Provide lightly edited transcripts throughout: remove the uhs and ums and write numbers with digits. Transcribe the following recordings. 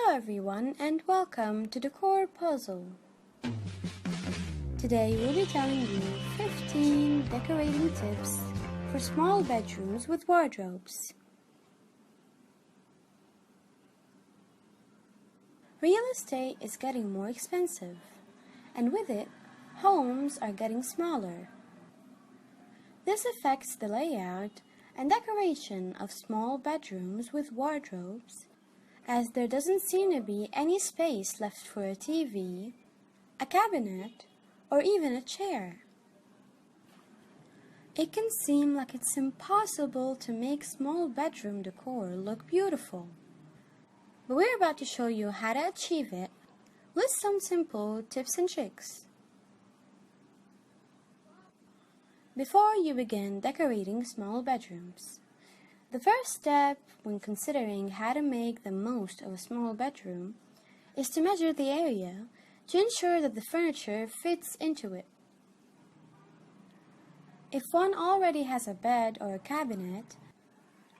Hello everyone and welcome to the Core Puzzle. Today we'll be telling you 15 decorating tips for small bedrooms with wardrobes. Real estate is getting more expensive, and with it, homes are getting smaller. This affects the layout and decoration of small bedrooms with wardrobes, as there doesn't seem to be any space left for a TV, a cabinet, or even a chair. It can seem like it's impossible to make small bedroom decor look beautiful. But we're about to show you how to achieve it with some simple tips and tricks. Before you begin decorating small bedrooms, the first step when considering how to make the most of a small bedroom is to measure the area to ensure that the furniture fits into it. If one already has a bed or a cabinet,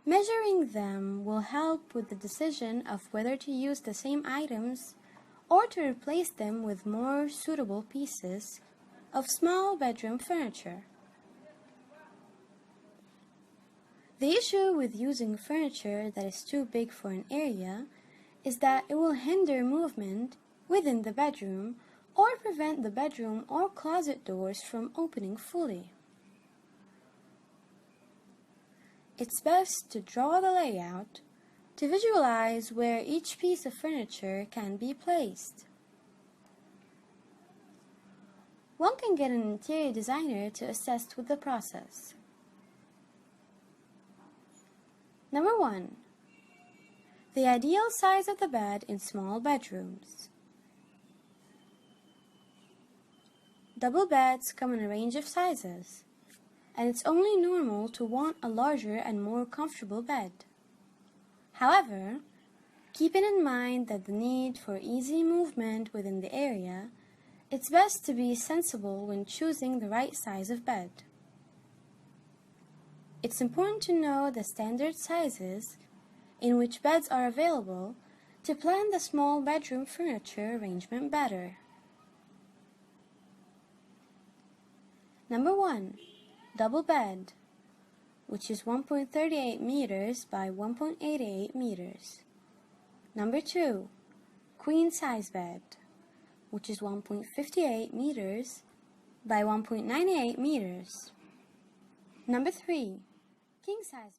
measuring them will help with the decision of whether to use the same items or to replace them with more suitable pieces of small bedroom furniture. The issue with using furniture that is too big for an area is that it will hinder movement within the bedroom or prevent the bedroom or closet doors from opening fully. It's best to draw the layout to visualize where each piece of furniture can be placed. One can get an interior designer to assist with the process. Number 1. The ideal size of the bed in small bedrooms. Double beds come in a range of sizes, and it's only normal to want a larger and more comfortable bed. However, keeping in mind that the need for easy movement within the area, it's best to be sensible when choosing the right size of bed. It's important to know the standard sizes in which beds are available to plan the small bedroom furniture arrangement better. Number 1. Double bed, which is 1.38 meters by 1.88 meters. Number 2. Queen size bed, which is 1.58 meters by 1.98 meters. Number 3. King size